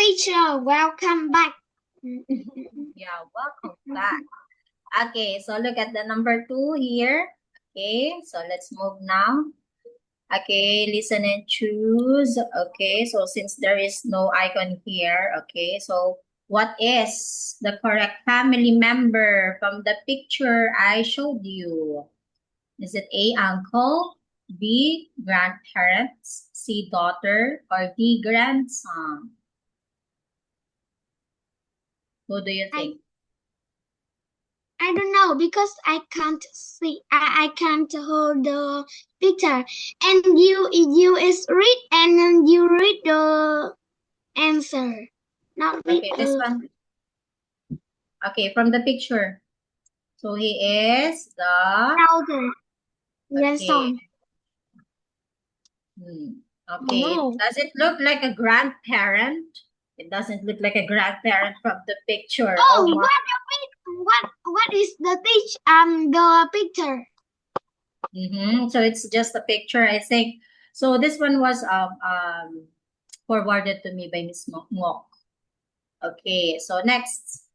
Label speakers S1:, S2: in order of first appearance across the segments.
S1: teacher. Welcome back.
S2: Yeah, welcome back. Okay, so look at the number 2 here. Okay, so let's move now. Okay, listen and choose. Okay, so since there is no icon here, okay, so what is the correct family member from the picture I showed you? Is it A, uncle, B, grandparents, C, daughter, or D, grandson? Who do you think?
S1: I don't know because I can't see. I can't hold the picture. And you is read and then you read the answer. Not read
S2: Okay, this one. Okay, from the picture. So he is the
S1: elder.
S2: okay.
S1: Grandson.
S2: Okay.
S1: No.
S2: Does it look like a grandparent? It doesn't look like a grandparent from the picture.
S1: Oh,
S2: Oh my.
S1: what is the the picture?
S2: So it's just a picture, I think. So this one was forwarded to me by Miss Ngok. Okay, so next.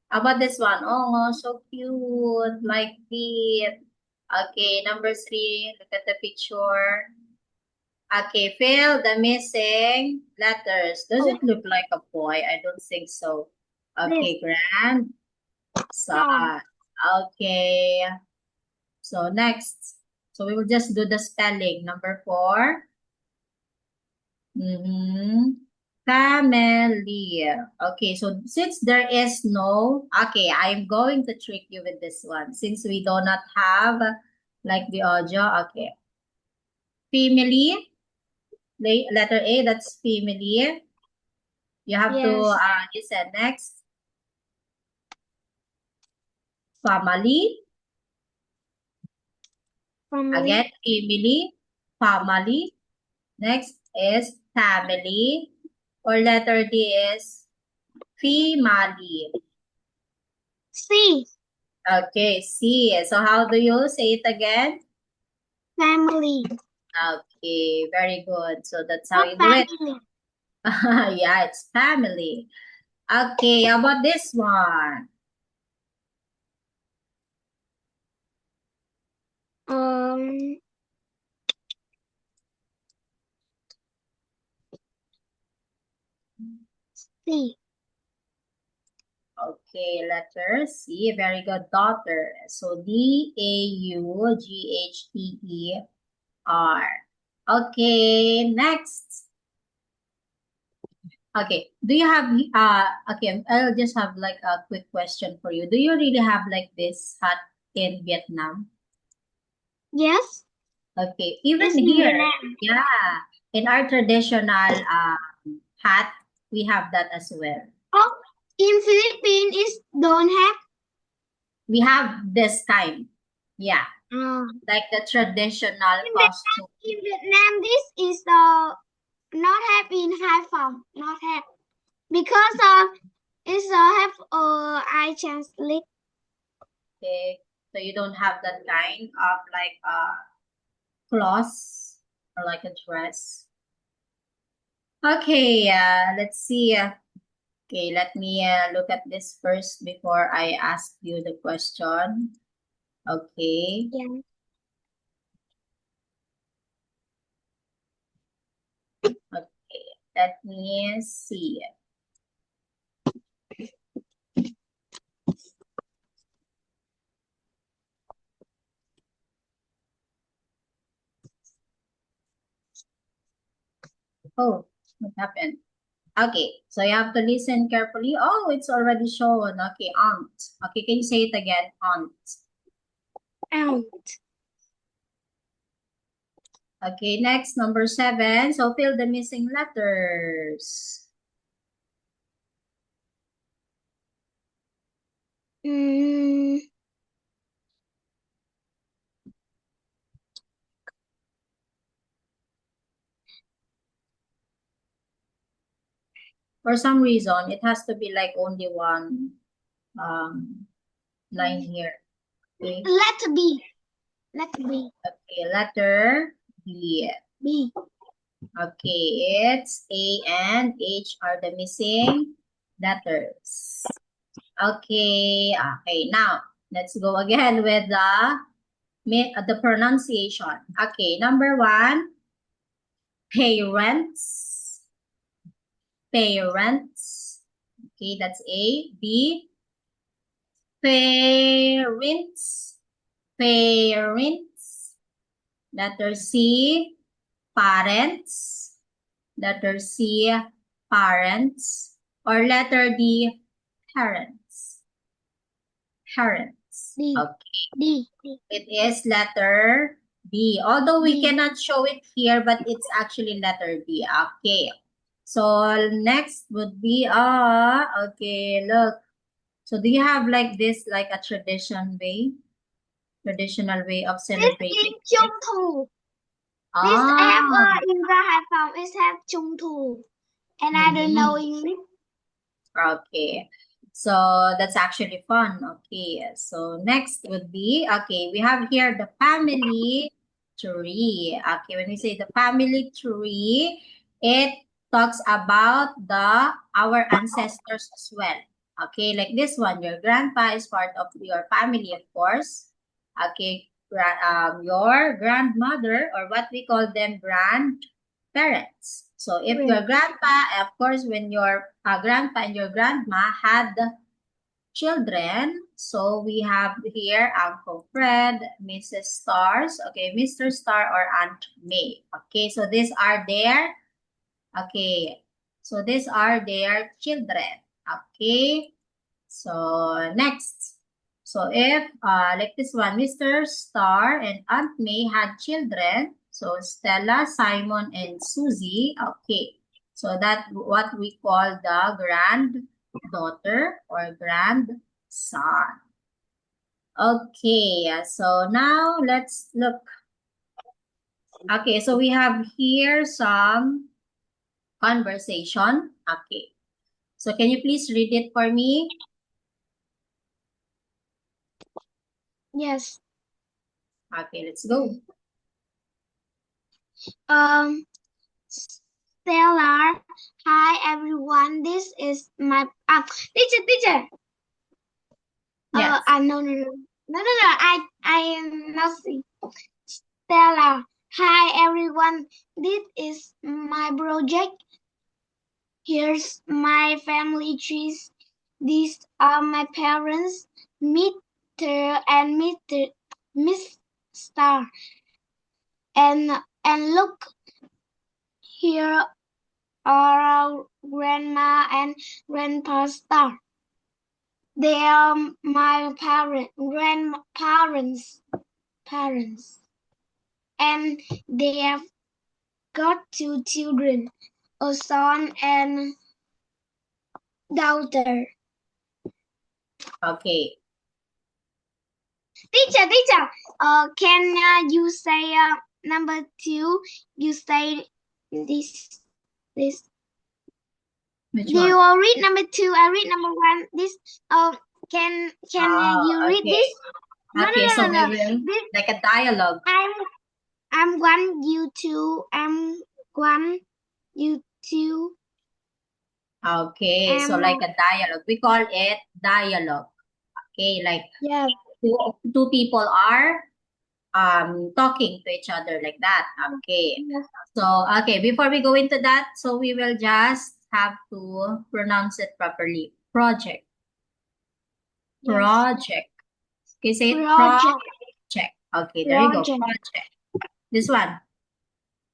S2: How about this one? Oh, so cute. Like the okay, number 3. Look at the picture. Okay, fill the missing letters. Does it look like a boy? I don't think so. Okay, grandson. Okay. So next. So we will just do the spelling. Number 4. Family. Okay, so since there is no, okay, I'm going to trick you with this one. Since we do not have like the audio, okay. Family. Letter A, that's family. You have to listen next. Family. Again, family. Family. Next is family. Or letter D is family.
S1: C.
S2: Okay, C. So how do you say it again?
S1: Family.
S2: Okay, very good. So that's how you do it. Yeah, it's family. Okay, how about this one?
S1: C.
S2: Okay, letter C. Very good, daughter. So D-A-U-G-H-T-E-R. Okay, next. Okay, do you have, okay, I'll just have like a quick question for you. Do you really have like this hat in Vietnam?
S1: Yes.
S2: Okay, even here, yeah, in our traditional hat, we have that as well.
S1: Oh, in Philippines is don't have.
S2: We have this kind, yeah, like the traditional costume.
S1: In Vietnam, this is not have in Hải Phòng, not have because it's have I translate.
S2: Okay, so you don't have that kind of like cloth or like a dress. Okay, let's see. Okay, let me look at this first before I ask you the question. Okay.
S1: Yeah.
S2: Okay, let me see. Oh, what happened? Okay, so you have to listen carefully. Oh, it's already shown. Okay, aunt. Okay, can you say it again? Aunt.
S1: Aunt.
S2: Okay, next, number 7. So fill the missing letters. For some reason, it has to be like only one line here. Okay.
S1: Letter B. Letter B.
S2: Okay, letter B.
S1: B.
S2: Okay, it's A and H are the missing letters. Okay, now let's go again with the pronunciation. Okay, number 1, parents. Parents. Okay, that's A. B, parents. Parents. Letter C, parents. Letter C, parents. Or letter D, parents. Parents.
S1: D.
S2: Okay.
S1: D.
S2: It is letter B. Although we
S1: D.
S2: cannot show it here, but it's actually letter B. Okay. So next would be, okay, look. So do you have like this, like a traditional way of
S1: This
S2: celebrating
S1: is
S2: it?
S1: Trung Thu. This have
S2: Ah,
S1: in the Hải Phòng is have Trung Thu, and I don't know
S2: mhm.
S1: English.
S2: Okay. So that's actually fun. Okay. So next would be, okay, we have here the family tree. Okay, when we say the family tree, it talks about our ancestors as well. Okay, like this one, your grandpa is part of your family, of course. Okay, your grandmother, or what we call them, grandparents. So if your grandpa, of course, when your grandpa and your grandma had children, so we have here Uncle Fred, Mrs. Stars, okay, Mr. Star or Aunt May. Okay, so these are their, okay, so these are their children. Okay, so next. So if, like this one, Mr. Star and Aunt May had children, so Stella, Simon, and Susie, okay. So that's what we call the granddaughter or grandson. Okay, so now let's look. Okay, so we have here some conversation. Okay, so can you please read it for me?
S1: Yes.
S2: Okay, let's go.
S1: Stellar. Hi everyone. This is my teacher.
S2: Yes.
S1: No. I am not see. Stella. Hi everyone. This is my project. Here's my family trees. These are my parents, Mr. and Miss Star. And look, here are our grandma and grandpa Star. They are my grandparents. And they have got 2 children, a son and daughter.
S2: Okay.
S1: Teacher, can you say number 2? You say this.
S2: Which
S1: Do
S2: one?
S1: you read number 2? I read number 1. This. Can you read
S2: Okay.
S1: this?
S2: Okay, so we
S1: No.
S2: will
S1: This,
S2: like a dialogue.
S1: I'm 1, you 2. I'm 1, you 2.
S2: Okay, so like a dialogue. We call it dialogue. Okay, like
S1: Yeah.
S2: two people are talking to each other like that. Okay. So okay, before we go into that, so we will just have to pronounce it properly. Project.
S1: Yes.
S2: Project. Okay, say it.
S1: Project.
S2: Project. Okay, there you go. Project. This one.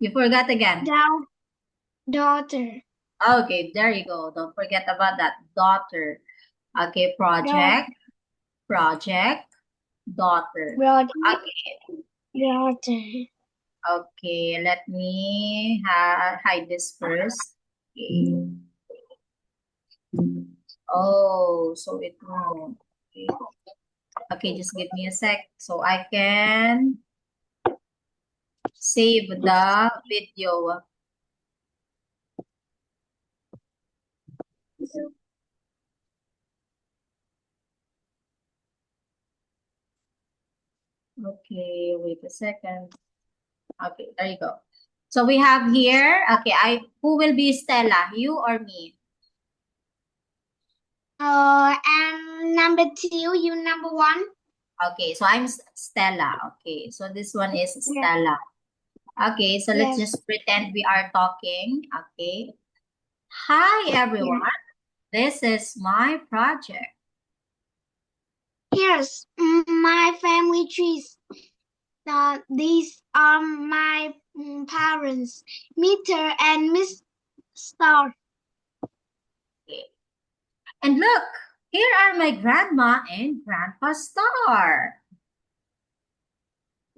S2: You forgot again.
S1: Daughter.
S2: Okay, there you go. Don't forget about that. Daughter. Okay, project, daughter. Okay, okay. Let me hide this first. Okay. Oh, so it won't. Okay. Okay, just give me a sec so I can save the video. Okay, wait a second. Okay, there you go. So we have here, okay, who will be Stella, you or me?
S1: And number 2, you number 1.
S2: Okay, so I'm Stella. Okay, so this one is Stella. Okay, so let's
S1: Yes.
S2: just pretend we are talking. Okay. Hi, everyone. This is my project.
S1: Here's my family trees. These are my parents, Mr. and Miss Star.
S2: Okay. And look, here are my grandma and grandpa Star.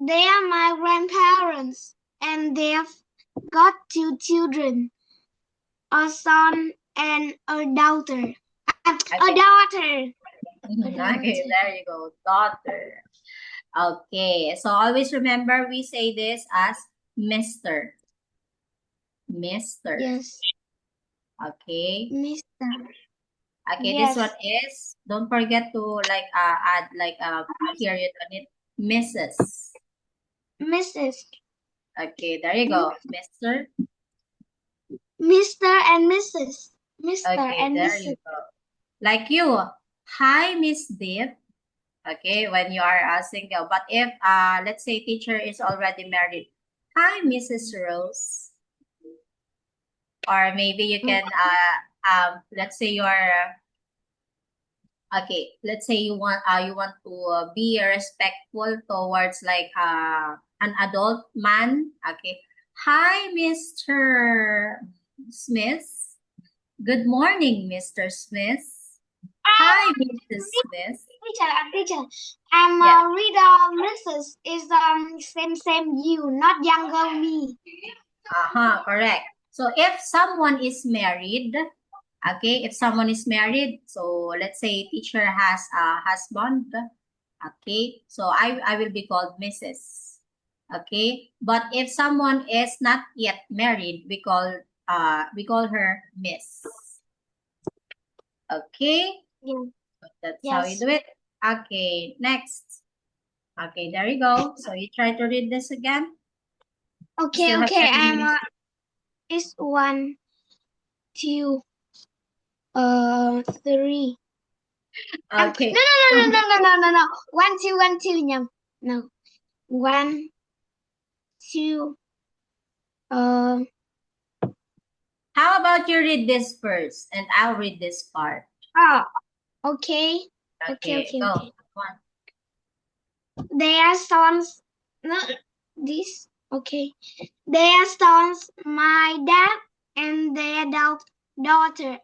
S1: They are my grandparents, and they've got 2 children, a son and a daughter.
S2: Okay.
S1: A daughter.
S2: Okay, there you go, daughter. Okay, so always remember we say this as Mr. Mr.
S1: Yes.
S2: Okay.
S1: Mr.
S2: Okay,
S1: Yes.
S2: this one is, don't forget to like add like a period on it. Mrs.
S1: Mrs.
S2: Okay, there you go. Mr.
S1: Mr. and Mrs. Mr.
S2: Okay,
S1: and
S2: there
S1: Mrs.
S2: you go. Like you. Hi, Miss Deep. Okay, when you are single. But if let's say teacher is already married. Hi, Mrs. Rose. Or maybe you can let's say you're okay, let's say you want to be respectful towards like an adult man. Okay. Hi, Mr. Smith. Good morning, Mr. Smith. Hi, Mrs. Smith.
S1: Teacher.
S2: Yes.
S1: Read Mrs. is same you, not younger me.
S2: Correct. So if someone is married, okay, if someone is married, so let's say teacher has a husband, okay, so I will be called Mrs. Okay, but if someone is not yet married, we call her Miss. Okay,
S1: Yeah.
S2: that's
S1: Yes.
S2: how we do it. Okay, next. Okay, there you go. So you try to read this again.
S1: Okay. It's 1, 2, 3.
S2: Okay.
S1: No. 1, 2, 1, 2. No. 1, 2.
S2: How about you read this first, and I'll read this part.
S1: Okay. Okay.
S2: Go. One.
S1: Their sons. No, this. Okay. Their sons, my dad and their daughter.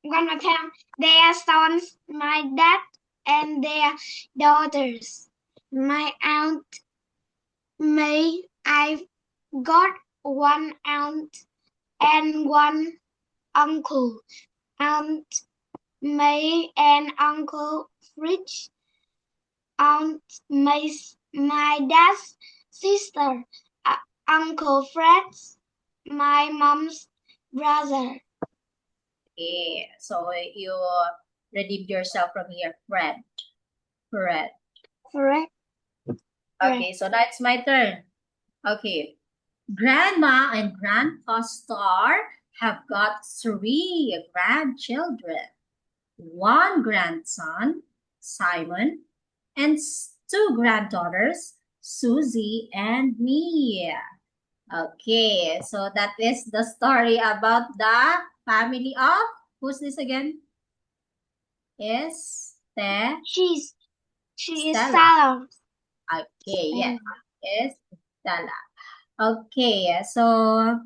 S1: One more time. Their sons, my dad and their daughters. My aunt May. I've got one aunt and one uncle. Aunt May and Uncle Fritz. Aunt May's my dad's sister. Uncle Fred's my mom's brother.
S2: Okay, so you redeemed yourself from here, Fred.
S1: Fred.
S2: Okay, so that's my turn. Okay. Grandma and Grandpa Star have got 3 grandchildren. 1 grandson, Simon, and 2 granddaughters, Susie and me. Okay, so that is the story about the family of, who's this again?
S1: She is
S2: Stella.
S1: Stella.
S2: Okay, yes, is Stella. Okay, so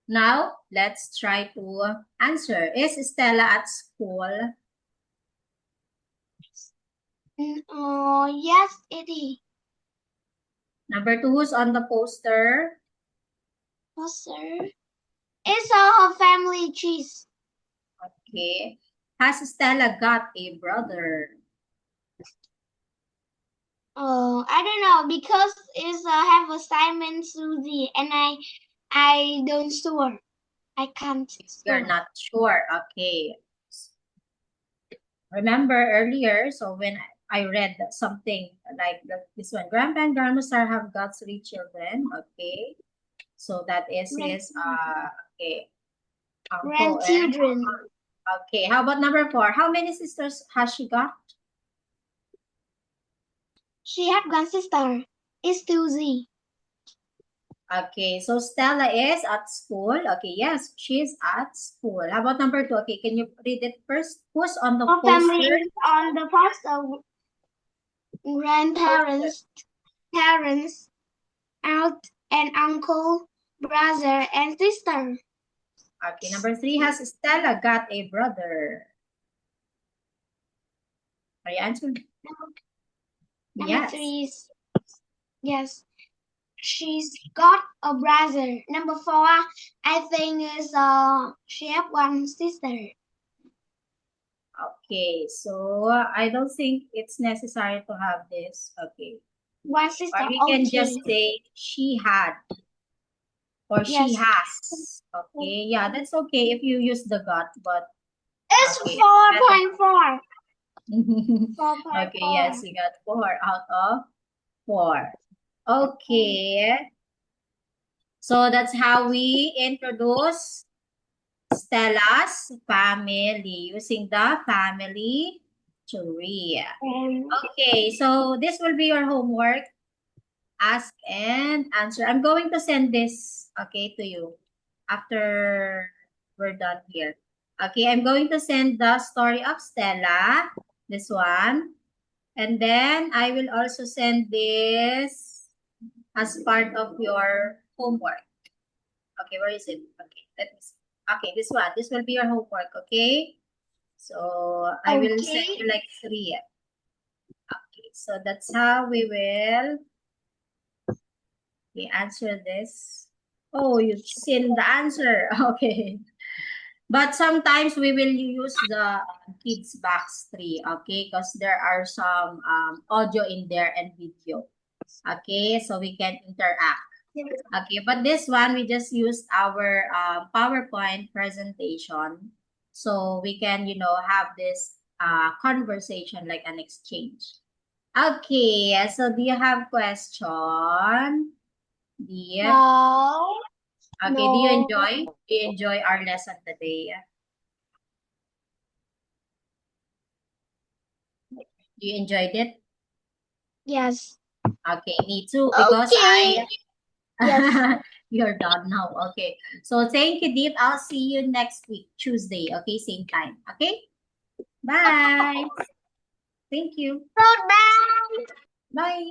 S2: now let's try to answer. Is Stella at school?
S1: Yes, it is.
S2: Number 2, who's on the poster?
S1: Poster. It's all her family trees.
S2: Okay. Has Stella got a brother?
S1: I don't know because it's have a Simon, Susie, and I don't sure. I can't.
S2: You're not sure. Okay. Remember earlier, so when I read something like this one, Grandpa and Grandma Star have got 3 children. Okay. So that is his okay, uncle and
S1: grandchildren.
S2: okay. How about number 4? How many sisters has she got?
S1: She had one sister. It's Susie.
S2: Okay, so Stella is at school. Okay, yes, she's at school. How about number 2? Okay, can you read it first? Who's on the
S1: Her family
S2: poster?
S1: is on the poster. Grandparents, parents, aunt and uncle, brother and sister.
S2: Okay, number 3 has Stella got a brother. Are you answering?
S1: Number
S2: Yes.
S1: 3 is yes. She's got a brother. Number 4, I think is she have one sister.
S2: Okay, so I don't think it's necessary to have this. Okay.
S1: One sister.
S2: Or we can just say she had or she
S1: Yes.
S2: has. Okay, yeah, that's okay if you use the got, but
S1: It's
S2: okay.
S1: 4.4.
S2: Okay, yes, we got 4 out of 4. Okay. So that's how we introduce Stella's family using the family tree. Okay, so this will be your homework. Ask and answer. I'm going to send this, okay, to you after we're done here. Okay, I'm going to send the story of Stella, this one. And then I will also send this as part of your homework. Okay, where is it? Okay, let me see. Okay, this one. This will be your homework, okay? So I will send you like 3. Okay, so that's how we will answer this. Oh, you've seen the answer. Okay. But sometimes we will use the kids box 3, okay? Because there are some audio in there and video. Okay, so we can interact. Okay, but this one, we just used our PowerPoint presentation. So we can, have this conversation like an exchange. Okay, so do you have question? Dear?
S1: No.
S2: Okay,
S1: No.
S2: do you enjoy? Do you enjoy our lesson today? Do you enjoyed it?
S1: Yes.
S2: Okay, me too, because
S1: Okay. Yes.
S2: you're done now. Okay. So thank you, Deep. I'll see you next week, Tuesday. Okay, same time. Okay? Bye. Thank you.
S1: Goodbye.
S2: Bye.